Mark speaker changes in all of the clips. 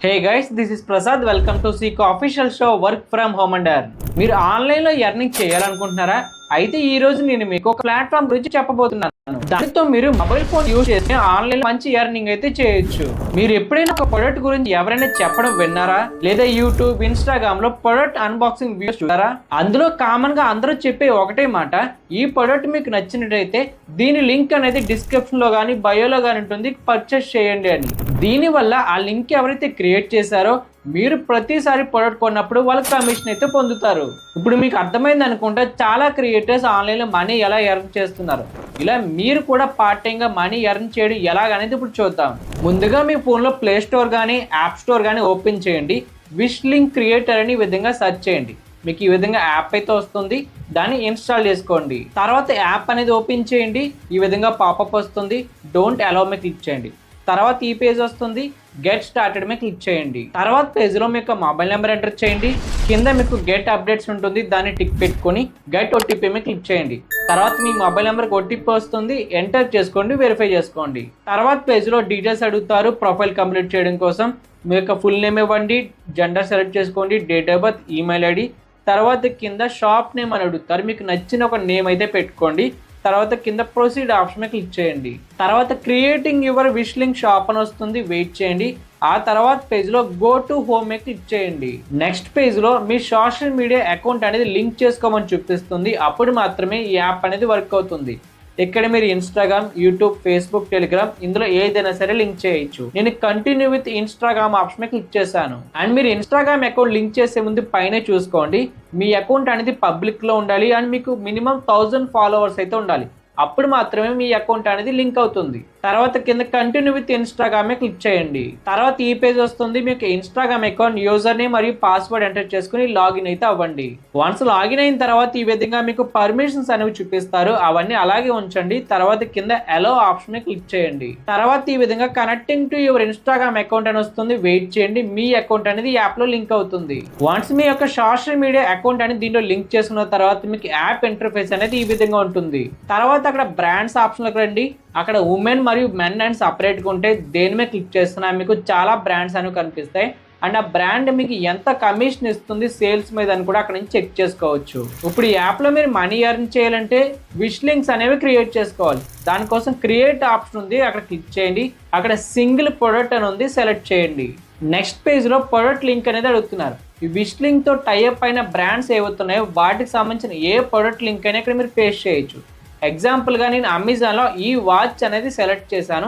Speaker 1: Hey guys, this is Prasad. Welcome to Seeko official show Work from Home and Earn. మీరు online లో earning చేయాలనుకుంటున్నారా? అయితే ఈ రోజు నేను మీకు ఒక ప్లాట్ఫామ్ గురించి చెప్పబోతున్నాను. దానితో మీరు మొబైల్ ఫోన్ యూజ్ చేసి ఆన్లైన్ మంచి ఎర్నింగ్ అయితే చేయొచ్చు. మీరు ఎప్పుడైనా ఒక ప్రొడక్ట్ గురించి ఎవరైనా చెప్పడం విన్నారా? లేదా యూట్యూబ్, ఇన్స్టాగ్రామ్ లో ప్రొడక్ట్ అన్బాక్సింగ్ వీడియోస్ చూడారా? అందులో కామన్ గా అందరూ చెప్పే ఒకటే మాట, ఈ ప్రొడక్ట్ మీకు నచ్చినట్టయితే దీని లింక్ అనేది డిస్క్రిప్షన్ లో కానీ బయోలో కానీ ఉంటుంది, పర్చేస్ చేయండి అని. దీనివల్ల ఆ లింక్ ఎవరైతే క్రియేట్ చేశారో మీరు ప్రతిసారి ప్రొడక్ట్ కొన్నప్పుడు వాళ్ళకి కమిషన్ అయితే పొందుతారు. ఇప్పుడు మీకు అర్థమైంది అనుకుంటా, చాలా క్రియేటర్స్ ఆన్లైన్లో మనీ ఎలా ఎర్న్ చేస్తున్నారు. ఇలా మీరు కూడా పార్ట్ టైంగా మనీ ఎర్న్ చేయడం ఎలాగనేది ఇప్పుడు చూద్దాం. ముందుగా మీ ఫోన్లో ప్లే స్టోర్ కానీ యాప్ స్టోర్ కానీ ఓపెన్ చేయండి. విష్ లింక్ క్రియేటర్ అని ఈ విధంగా సెర్చ్ చేయండి. మీకు ఈ విధంగా యాప్ అయితే వస్తుంది, దాన్ని ఇన్స్టాల్ చేసుకోండి. తర్వాత యాప్ అనేది ఓపెన్ చేయండి. ఈ విధంగా పాపప్ వస్తుంది, డోంట్ అలౌ మీద క్లిక్ చేయండి. తర్వాత ఈ పేజ్ వస్తుంది, గెట్ స్టార్టెడ్ మీద క్లిక్ చేయండి. తర్వాత పేజ్లో మీకు మొబైల్ నెంబర్ ఎంటర్ చేయండి. కింద మీకు గెట్ అప్డేట్స్ ఉంటుంది, దాన్ని టిక్ పెట్టుకొని గెట్ ఓటీపీ మీద క్లిక్ చేయండి. తర్వాత మీ మొబైల్ నెంబర్కి ఓటీపీ వస్తుంది, ఎంటర్ చేసుకోండి, వెరిఫై చేసుకోండి. తర్వాత పేజ్లో డీటెయిల్స్ అడుగుతారు ప్రొఫైల్ కంప్లీట్ చేయడం కోసం. మీ యొక్క ఫుల్ నేమ్ ఇవ్వండి, జెండర్ సెలెక్ట్ చేసుకోండి, date of birth, email ID. తర్వాత కింద షాప్ నేమ్ అని అడుగుతారు, మీకు నచ్చిన ఒక నేమ్ అయితే పెట్టుకోండి. తర్వాత కింద ప్రొసీడ్ ఆప్షన్ మీద క్లిక్ చేయండి. తర్వాత creating your wish link shop అని వస్తుంది, వెయిట్ చేయండి. ఆ తర్వాత పేజ్లో గో టు హోమ్ మీద క్లిక్ చేయండి. నెక్స్ట్ పేజ్లో మీ సోషల్ మీడియా అకౌంట్ అనేది లింక్ చేసుకోమని చూపిస్తుంది. అప్పుడు మాత్రమే ఈ యాప్ అనేది వర్క్ అవుతుంది. ఇక్కడ మీరు ఇన్స్టాగ్రామ్, యూట్యూబ్, ఫేస్బుక్, టెలిగ్రామ్ ఇందులో ఏదైనా సరే లింక్ చేయొచ్చు. నేను కంటిన్యూ విత్ ఇన్స్టాగ్రామ్ ఆప్షన్ మీద క్లిక్ చేశాను. అండ్ మీరు ఇన్స్టాగ్రామ్ అకౌంట్ లింక్ చేసే ముందు పైన చూసుకోండి, మీ అకౌంట్ అనేది పబ్లిక్ లో ఉండాలి అండ్ మీకు మినిమం 1000 ఫాలోవర్స్ అయితే ఉండాలి. అప్పుడు మాత్రమే మీ అకౌంట్ అనేది లింక్ అవుతుంది. తర్వాత కింద కంటిన్యూ విత్ ఇన్స్టాగ్రామ్ క్లిక్ చేయండి. తర్వాత ఈ పేజ్ వస్తుంది, మీకు ఇన్స్టాగ్రామ్ అకౌంట్ యూజర్ నేమ్ మరియు పాస్వర్డ్ ఎంటర్ చేసుకుని లాగిన్ అయితే అవ్వండి. వన్స్ లాగిన్ అయిన తర్వాత ఈ విధంగా మీకు పర్మిషన్స్ అనేవి చూపిస్తారు, అవన్నీ అలాగే ఉంచండి. తర్వాత కింద అలో ఆప్షన్ క్లిక్ చేయండి. తర్వాత ఈ విధంగా connecting to your Instagram account అని వస్తుంది, వెయిట్ చేయండి. మీ అకౌంట్ అనేది యాప్ లో లింక్ అవుతుంది. వన్స్ మీ యొక్క సోషల్ మీడియా అకౌంట్ అనేది దీంట్లో లింక్ చేసుకున్న తర్వాత మీకు యాప్ ఇంటర్ఫేస్ అనేది ఈ విధంగా ఉంటుంది. తర్వాత అక్కడ బ్రాండ్స్ ఆప్షన్ లోకి రండి. అక్కడ ఉమెన్ మరియు మెన్ అండ్ సపరేట్గా ఉంటే దేని మీద క్లిక్ చేస్తున్నా మీకు చాలా బ్రాండ్స్ అనేవి కనిపిస్తాయి. అండ్ ఆ బ్రాండ్ మీకు ఎంత కమిషన్ ఇస్తుంది సేల్స్ మీద అని కూడా అక్కడ నుంచి చెక్ చేసుకోవచ్చు. ఇప్పుడు ఈ యాప్లో మీరు మనీ ఎర్న్ చేయాలంటే విష్ లింక్స్ అనేవి క్రియేట్ చేసుకోవాలి. దానికోసం క్రియేట్ ఆప్షన్ ఉంది, అక్కడ క్లిక్ చేయండి. అక్కడ సింగిల్ ప్రొడక్ట్ అని ఉంది, సెలెక్ట్ చేయండి. నెక్స్ట్ పేజ్లో ప్రొడక్ట్ లింక్ అనేది అడుగుతున్నారు. ఈ విష్ లింక్తో టైఅప్ అయిన బ్రాండ్స్ ఏవవుతున్నాయో వాటికి సంబంధించిన ఏ ప్రొడక్ట్ లింక్ అయినా ఇక్కడ మీరు పేస్ట్ చేయొచ్చు. ఎగ్జాంపుల్గా నేను అమెజాన్లో ఈ వాచ్ అనేది సెలెక్ట్ చేశాను.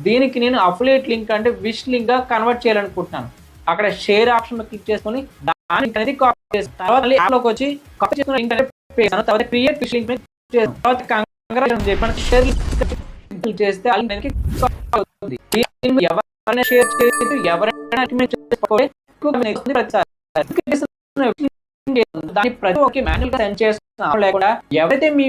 Speaker 1: దీనికి నేను అఫిలియేట్ లింక్ అంటే విష్ లింక్గా కన్వర్ట్ చేయాలనుకుంటున్నాను. అక్కడ షేర్ ఆప్షన్ క్లిక్ చేసుకొని దాని అనేది కాపీ చేస్తాను. తర్వాత యాప్లోకి వచ్చి కాపీ చేసుకున్న లింక్ అనేది చేశాను. తర్వాత క్రియేట్ విష్ లింక్ చేస్తాను. తర్వాత కంగ్రాచులేషన్స్ చెప్పి షేర్ లింక్ చేస్తే అవుతుంది. ఎవరైనా షేర్ చేయొచ్చు, ఎవరైనా దాన్ని ప్రతి ఒక్క మాన్యువల్ గా సెండ్ చేస్తున్నా లేకుండా ఎవరైతే మీ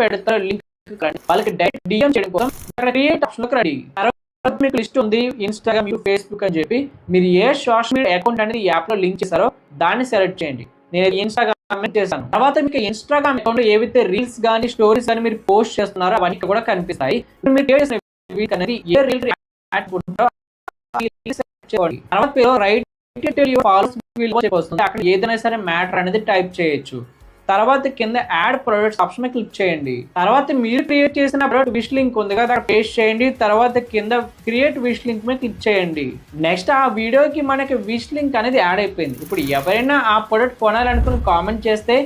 Speaker 1: పెడతారో లింక్ వాళ్ళకి డైరెక్ట్ డిఎం చేయడం కోసం అక్కడ క్రియేట్ ఆప్షన్ లోకి రండి. తర్వాత మీకు లిస్ట్ ఉంది, ఇన్స్టాగ్రామ్, ఫేస్బుక్ అని చెప్పి మీరు ఏ సోషల్ మీడియా అకౌంట్ అనేది యాప్ లో లింక్ చేశారో దాన్ని సెలెక్ట్ చేయండి. నేను ఇన్స్టాగ్రామ్ చేశాను. తర్వాత మీకు ఇన్స్టాగ్రామ్ అకౌంట్ ఏవైతే రీల్స్ కానీ స్టోరీస్ కానీ మీరు పోస్ట్ చేస్తున్నారో అవన్నీ కూడా కనిపిస్తాయి. మీరు అనేది ఏ రీల్ తర్వాత రైట్ అక్కడ ఏదైనా సరే మ్యాటర్ అనేది టైప్ చేయొచ్చు. తర్వాత కింద యాడ్ ప్రొడక్ట్స్ ఆప్షన్ మీద క్లిక్ చేయండి. తర్వాత మీరు క్రియేట్ చేసిన ప్రొడక్ట్ విష్ లింక్ ఉంది కదా, అక్కడ పేస్ట్ చేయండి. తర్వాత కింద క్రియేట్ విష్ లింక్ మీద క్లిక్ చేయండి. నెక్స్ట్ ఆ వీడియోకి మనకి విష్ లింక్ అనేది యాడ్ అయిపోయింది. ఇప్పుడు ఎవరైనా ఆ ప్రొడక్ట్ కొనాలనుకుని కామెంట్ చేస్తే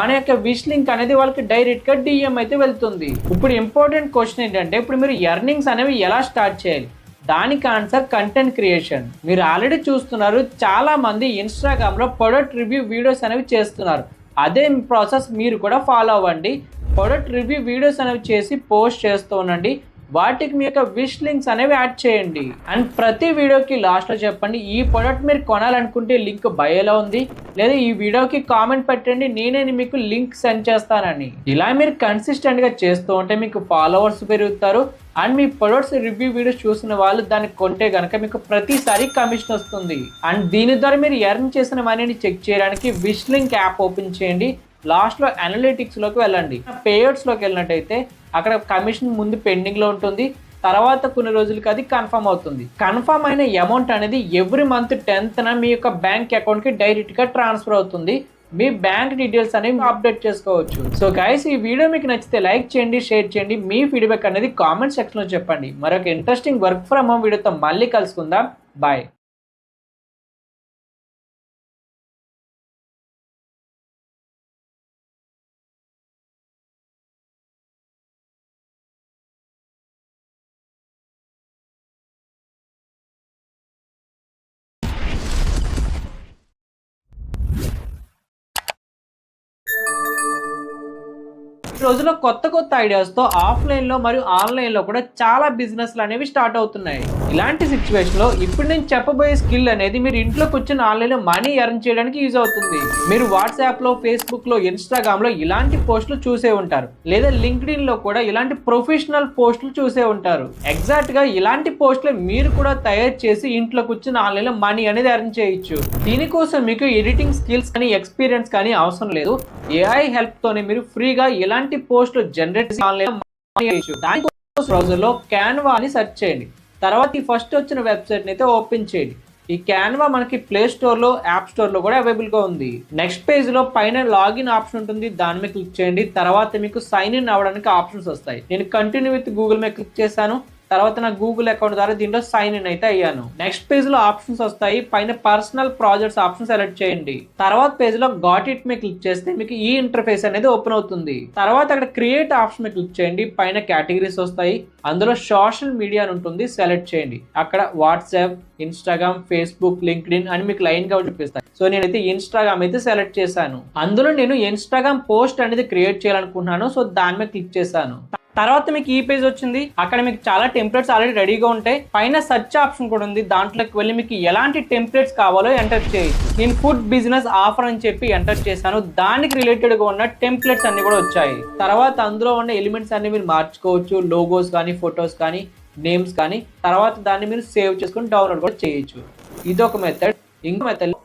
Speaker 1: మన యొక్క విష్ లింక్ అనేది వాళ్ళకి డైరెక్ట్ గా డిఎం అయితే వెళ్తుంది. ఇప్పుడు ఇంపార్టెంట్ క్వశ్చన్ ఏంటంటే, ఇప్పుడు మీరు ఎర్నింగ్స్ అనేవి ఎలా స్టార్ట్ చేయాలి? దానికి ఆన్సర్ కంటెంట్ క్రియేషన్. మీరు ఆల్రెడీ చూస్తున్నారు, చాలా మంది ఇన్స్టాగ్రామ్ లో ప్రొడక్ట్ రివ్యూ వీడియోస్ అనేవి చేస్తున్నారు. అదే ప్రాసెస్ మీరు కూడా ఫాలో అవ్వండి. ప్రొడక్ట్ రివ్యూ వీడియోస్ అనేవి చేసి పోస్ట్ చేస్తూ ఉండండి. వాటికి మీ యొక్క విష్ లింక్స్ అనేవి యాడ్ చేయండి. అండ్ ప్రతి వీడియోకి లాస్ట్లో చెప్పండి, ఈ ప్రొడక్ట్ మీరు కొనాలనుకుంటే లింక్ బయోలో ఉంది, లేదా ఈ వీడియోకి కామెంట్ పెట్టండి, నేనే మీకు లింక్ సెండ్ చేస్తానని. ఇలా మీరు కన్సిస్టెంట్గా చేస్తూ ఉంటే మీకు ఫాలోవర్స్ పెరుగుతారు. And me products review videos చూసిన వాళ్ళు దాన్ని కొంటే కనుక మీకు ప్రతిసారి కమిషన్ వస్తుంది. అండ్ దీని ద్వారా మీరు ఎర్న్ చేసిన మనీని చెక్ చేయడానికి విష్ లింక్ యాప్ ఓపెన్ చేయండి. లాస్ట్లో అనలిటిక్స్లోకి వెళ్ళండి. పేయర్స్లోకి వెళ్ళినట్టయితే అక్కడ కమిషన్ ముందు పెండింగ్లో ఉంటుంది. తర్వాత కొన్ని రోజులకి అది కన్ఫర్మ్ అవుతుంది. కన్ఫర్మ్ అయిన అమౌంట్ అనేది ఎవ్రీ మంత్ 10th మీ యొక్క బ్యాంక్ అకౌంట్ కి డైరెక్ట్ గా ట్రాన్స్ఫర్ అవుతుంది. మీ బ్యాంక్ డీటెయిల్స్ అనేవి అప్డేట్ చేసుకోవచ్చు. సో గైస్, ఈ వీడియో మీకు నచ్చితే లైక్ చేయండి, షేర్ చేయండి, మీ ఫీడ్బ్యాక్ అనేది కామెంట్ సెక్షన్ లో చెప్పండి. మరొక ఇంట్రెస్టింగ్ వర్క్ ఫ్రమ్ హోమ్ వీడియోతో మళ్ళీ కలుసుకుందాం. బాయ్. ఈ రోజుల్లో కొత్త ఐడియాస్ తో ఆఫ్లైన్ లో మరియు ఆన్లైన్ లో కూడా చాలా బిజినెస్లు అనేవి స్టార్ట్ అవుతున్నాయి. ఇలాంటి సిచ్యువేషన్ లో ఇప్పుడు నేను చెప్పబోయే స్కిల్ అనేది మీరు ఇంట్లో కూర్చొని ఆన్లైన్ లో మనీ ఎర్న్ చేయడానికి యూజ్ అవుతుంది. మీరు వాట్సాప్ లో, ఫేస్బుక్ లో, ఇన్స్టాగ్రామ్ లో ఇలాంటి పోస్టులు చూసే ఉంటారు, లేదా లింక్డ్ఇన్ లో కూడా ఇలాంటి ప్రొఫెషనల్ పోస్టులు చూసే ఉంటారు. ఎగ్జాక్ట్ గా ఇలాంటి పోస్టులు మీరు కూడా తయారు చేసి ఇంట్లో కూర్చొని ఆన్లైన్ లో మనీ అనేది ఎర్న్ చేయొచ్చు. దీనికోసం మీకు ఎడిటింగ్ స్కిల్స్ కానీ ఎక్స్పీరియన్స్ కానీ అవసరం లేదు. ఏఐ హెల్ప్ తోనే మీరు ఫ్రీగా ఇలాంటి పోస్టులు జనరేట్ చేసి ఆన్లైన్ మనీ చేయొచ్చు. దానికోసం బ్రౌజర్ లో క్యాన్వా అని సెర్చ్ చేయండి. తర్వాత ఈ ఫస్ట్ వచ్చిన వెబ్సైట్ ని అయితే ఓపెన్ చేయండి. ఈ క్యాన్వా మనకి ప్లే స్టోర్ లో, యాప్ స్టోర్ లో కూడా అవైలబుల్ గా ఉంది. నెక్స్ట్ పేజ్ లో పైన లాగిన్ ఆప్షన్ ఉంటుంది, దాని మీద క్లిక్ చేయండి. తర్వాత మీకు సైన్ ఇన్ అవ్వడానికి ఆప్షన్స్ వస్తాయి. నేను కంటిన్యూ విత్ గూగుల్ మీద క్లిక్ చేశాను. తర్వాత నా గూగుల్ అకౌంట్ ద్వారా దీంట్లో సైన్ ఇన్ అయితే అయ్యాను. నెక్స్ట్ పేజ్ లో ఆప్షన్స్ వస్తాయి. పైన పర్సనల్ ప్రాజెక్ట్స్ ఆప్షన్ సెలెక్ట్ చేయండి. తర్వాత పేజ్ లో గాట్ ఇట్ మీద క్లిక్ చేస్తే మీకు ఈ ఇంటర్ఫేస్ అనేది ఓపెన్ అవుతుంది. తర్వాత అక్కడ క్రియేట్ ఆప్షన్ మీద క్లిక్ చేయండి. పైన కేటగిరీస్ వస్తాయి. అందులో సోషల్ మీడియా అని ఉంటుంది, సెలెక్ట్ చేయండి. అక్కడ వాట్సాప్, ఇన్స్టాగ్రామ్, ఫేస్బుక్, లింక్డ్ఇన్ అని మీకు లైన్ గా చూపిస్తాయి. సో నేనైతే ఇన్స్టాగ్రామ్ అయితే సెలెక్ట్ చేశాను. అందులో నేను ఇన్స్టాగ్రామ్ పోస్ట్ అనేది క్రియేట్ చేయాలనుకుంటున్నాను. సో దాని మీద క్లిక్ చేశాను. తర్వాత మీకు ఈ పేజ్ వచ్చింది. అక్కడ మీకు చాలా టెంప్లెట్స్ ఆల్రెడీ రెడీగా ఉంటాయి. పైన సెర్చ్ ఆప్షన్ కూడా ఉంది. దాంట్లోకి వెళ్ళి మీకు ఎలాంటి టెంప్లెట్స్ కావాలో ఎంటర్ చేయొచ్చు. నేను ఫుడ్ బిజినెస్ ఆఫర్ అని చెప్పి ఎంటర్ చేశాను. దానికి రిలేటెడ్ గా ఉన్న టెంప్లెట్స్ అన్ని కూడా వచ్చాయి. తర్వాత అందులో ఉన్న ఎలిమెంట్స్ అన్ని మీరు మార్చుకోవచ్చు. లోగోస్ కానీ, ఫొటోస్ కానీ, నేమ్స్ కానీ. తర్వాత దాన్ని మీరు సేవ్ చేసుకుని డౌన్లోడ్ కూడా చేయొచ్చు. ఇది ఒక మెథడ్. ఇంకో మెథడ్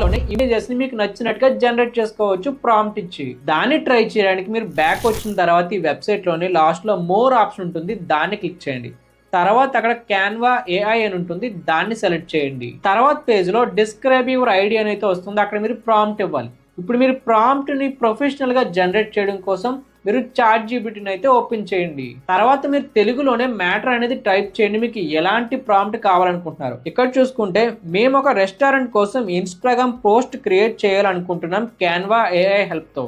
Speaker 1: లోనే ఇమేజెస్ ని మీకు నచ్చినట్టుగా జనరేట్ చేసుకోవచ్చు ప్రాంప్ట్ ఇచ్చి. దాన్ని ట్రై చేయడానికి మీరు బ్యాక్ వచ్చిన తర్వాత ఈ వెబ్సైట్ లోనే లాస్ట్ లో మోర్ ఆప్షన్ ఉంటుంది, దాన్ని క్లిక్ చేయండి. తర్వాత అక్కడ క్యాన్వా ఏఐ అని ఉంటుంది, దాన్ని సెలెక్ట్ చేయండి. తర్వాత పేజ్ లో డిస్క్రైబ్ యువర్ ఐడియా అని అయితే వస్తుంది. అక్కడ మీరు ప్రాంప్ట్ ఇవ్వాలి. ఇప్పుడు మీరు ప్రాంప్ట్ ని ప్రొఫెషనల్ గా జనరేట్ చేయడం కోసం మీరు చాట్ జీపీటీని అయితే ఓపెన్ చేయండి. తర్వాత మీరు తెలుగులోనే మ్యాటర్ అనేది టైప్ చేయండి. మీకు ఎలాంటి ప్రాంప్ట్ కావాలనుకుంటున్నారు. ఇక్కడ చూసుకుంటే మేము ఒక రెస్టారెంట్ కోసం ఇన్స్టాగ్రామ్ పోస్ట్ క్రియేట్ చేయాలనుకుంటున్నాం క్యాన్వా ఏఐ హెల్ప్ తో.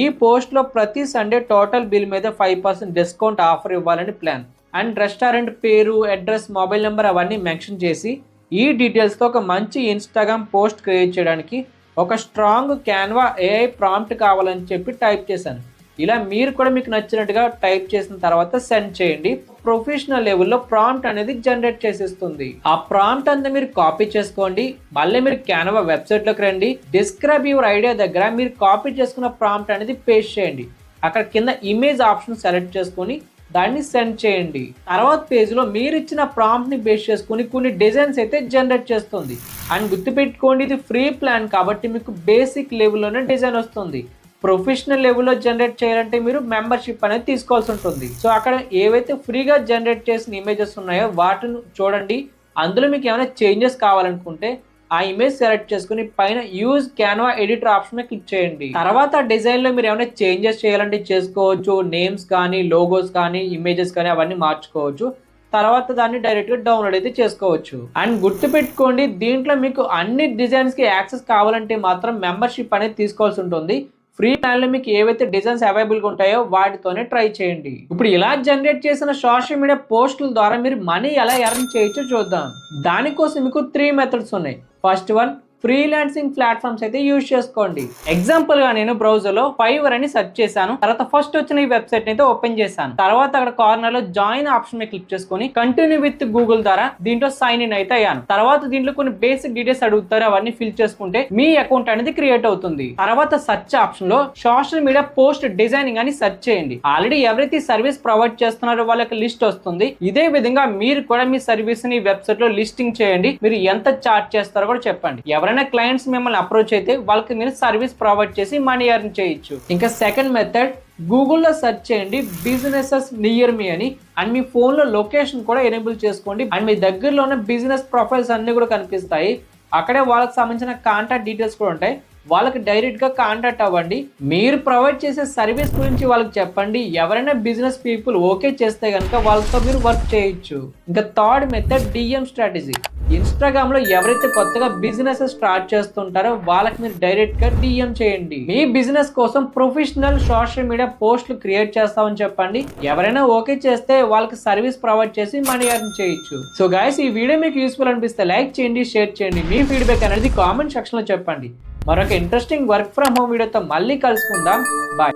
Speaker 1: ఈ పోస్ట్ లో ప్రతి సండే టోటల్ బిల్ మీద 5% డిస్కౌంట్ ఆఫర్ ఇవ్వాలని ప్లాన్. అండ్ రెస్టారెంట్ పేరు, అడ్రస్, మొబైల్ నెంబర్ అవన్నీ మెన్షన్ చేసి ఈ డీటెయిల్స్ తో ఒక మంచి ఇన్స్టాగ్రామ్ పోస్ట్ క్రియేట్ చేయడానికి ఒక స్ట్రాంగ్ క్యాన్వా ఏఐ ప్రాంప్ట్ కావాలని చెప్పి టైప్ చేశాను. ఇలా మీరు కూడా మీకు నచ్చినట్టుగా టైప్ చేసిన తర్వాత సెండ్ చేయండి. ప్రొఫెషనల్ లెవెల్లో ప్రాంప్ట్ అనేది జనరేట్ చేసేస్తుంది. ఆ ప్రాంప్ట్ అంతా మీరు కాపీ చేసుకోండి. మళ్ళీ మీరు క్యాన్వా వెబ్సైట్ లోకి రండి. డిస్క్రైబ్ యువర్ ఐడియా దగ్గర మీరు కాపీ చేసుకున్న ప్రాంప్ట్ అనేది పేస్ట్ చేయండి. అక్కడ కింద ఇమేజ్ ఆప్షన్ సెలెక్ట్ చేసుకొని దాన్ని సెండ్ చేయండి. తర్వాత పేజ్ లో మీరు ఇచ్చిన ప్రాంప్ట్ ని బేస్ చేసుకుని కొన్ని డిజైన్స్ అయితే జనరేట్ చేస్తుంది. అండ్ గుర్తుపెట్టుకోండి, ఇది ఫ్రీ ప్లాన్ కాబట్టి మీకు బేసిక్ లెవెల్లోనే డిజైన్ వస్తుంది. ప్రొఫెషనల్ లెవెల్లో జనరేట్ చేయాలంటే మీరు మెంబర్షిప్ అనేది తీసుకోవాల్సి ఉంటుంది. సో అక్కడ ఏవైతే ఫ్రీగా జనరేట్ చేసిన ఇమేజెస్ ఉన్నాయో వాటిని చూడండి. అందులో మీకు ఏమైనా చేంజెస్ కావాలనుకుంటే ఆ ఇమేజ్ సెలెక్ట్ చేసుకుని పైన యూజ్ క్యాన్వా ఎడిటర్ ఆప్షన్ మీద క్లిక్ చేయండి. తర్వాత డిజైన్ లో మీరు ఏమైనా చేంజెస్ చేయాలంటే చేసుకోవచ్చు. నేమ్స్ కానీ, లోగోస్ కానీ, ఇమేజెస్ కానీ అవన్నీ మార్చుకోవచ్చు. తర్వాత దాన్ని డైరెక్ట్ గా డౌన్లోడ్ అయితే చేసుకోవచ్చు. అండ్ గుర్తుపెట్టుకోండి, దీంట్లో మీకు అన్ని డిజైన్స్ కి యాక్సెస్ కావాలంటే మాత్రం మెంబర్షిప్ అనేది తీసుకోవాల్సి ఉంటుంది. ఫ్రీ ప్లాన్ లో మీకు ఏవైతే డిజైన్స్ అవైలబుల్ గా ఉంటాయో వాటితోనే ట్రై చేయండి. ఇప్పుడు ఇలా జనరేట్ చేసిన సోషల్ మీడియా పోస్టుల ద్వారా మీరు మనీ ఎలా ఎర్న్ చేయొచ్చో చూద్దాం. దానికోసం మీకు 3 మెథడ్స్ ఉన్నాయి. ఫస్ట్ వన్, ఫ్రీలాన్సింగ్ ప్లాట్ఫామ్స్ అయితే యూజ్ చేసుకోండి. ఎగ్జాంపుల్ గా నేను బ్రౌజర్ లో ఫైవర్ అని సెర్చ్ చేశాను. తర్వాత ఫస్ట్ వచ్చిన ఈ వెబ్సైట్ అయితే ఓపెన్ చేశాను. తర్వాత అక్కడ కార్నర్ లో జాయిన్ ఆప్షన్ మీద క్లిక్ చేసుకుని కంటిన్యూ విత్ గూగుల్ ద్వారా దీంట్లో సైన్ ఇన్ అయితే అయ్యాను. తర్వాత దీంట్లో కొన్ని బేసిక్ డీటెయిల్స్ అడుగుతారు, అవన్నీ ఫిల్ చేసుకుంటే మీ అకౌంట్ అనేది క్రియేట్ అవుతుంది. తర్వాత సెర్చ్ ఆప్షన్ లో సోషల్ మీడియా పోస్ట్ డిజైనింగ్ అని సెర్చ్ చేయండి. ఆల్రెడీ ఎవరైతే సర్వీస్ ప్రొవైడ్ చేస్తున్నారో వాళ్ళకి లిస్ట్ వస్తుంది. ఇదే విధంగా మీరు కూడా మీ సర్వీస్ ని వెబ్సైట్ లో లిస్టింగ్ చేయండి. మీరు ఎంత చార్జ్ చేస్తారో కూడా చెప్పండి. ఎవరైనా క్లయింట్స్ మిమ్మల్ని అప్రోచ్ అయితే వాళ్ళకి మీరు సర్వీస్ ప్రొవైడ్ చేసి మనీ ఎర్న్ చేయొచ్చు. ఇంకా సెకండ్ మెథడ్, గూగుల్లో సెర్చ్ చేయండి బిజినెసెస్ నియర్ మీ అని. అండ్ మీ ఫోన్లో లొకేషన్ కూడా ఎనేబుల్ చేసుకోండి. అండ్ మీ దగ్గరలో ఉన్న బిజినెస్ ప్రొఫైల్స్ అన్నీ కూడా కనిపిస్తాయి. అక్కడే వాళ్ళకి సంబంధించిన కాంటాక్ట్ డీటెయిల్స్ కూడా ఉంటాయి. వాళ్ళకి డైరెక్ట్గా కాంటాక్ట్ అవ్వండి. మీరు ప్రొవైడ్ చేసే సర్వీస్ గురించి వాళ్ళకి చెప్పండి. ఎవరైనా బిజినెస్ పీపుల్ ఓకే చేస్తే కనుక వాళ్ళతో మీరు వర్క్ చేయొచ్చు. ఇంకా third method DM strategy. Instagram లో ఎవరైతే కొత్తగా బిజినెస్ స్టార్ట్ చేస్తుంటారో వాళ్ళకి మీరు డైరెక్ట్ గా డిఎం చేయండి. మీ బిజినెస్ కోసం ప్రొఫెషనల్ సోషల్ మీడియా పోస్టులు క్రియేట్ చేస్తామని చెప్పండి. ఎవరైనా ఓకే చేస్తే వాళ్ళకి సర్వీస్ ప్రొవైడ్ చేసి మనీ ఎర్న్ చేయొచ్చు. సో గైస్, ఈ వీడియో మీకు యూస్ఫుల్ అనిపిస్తే లైక్ చేయండి, షేర్ చేయండి. మీ ఫీడ్బ్యాక్ అనేది కామెంట్ సెక్షన్ లో చెప్పండి. మరొక ఇంట్రెస్టింగ్ వర్క్ ఫ్రమ్ హోమ్ వీడియోతో మళ్ళీ కలుసుకుందాం. బాయ్.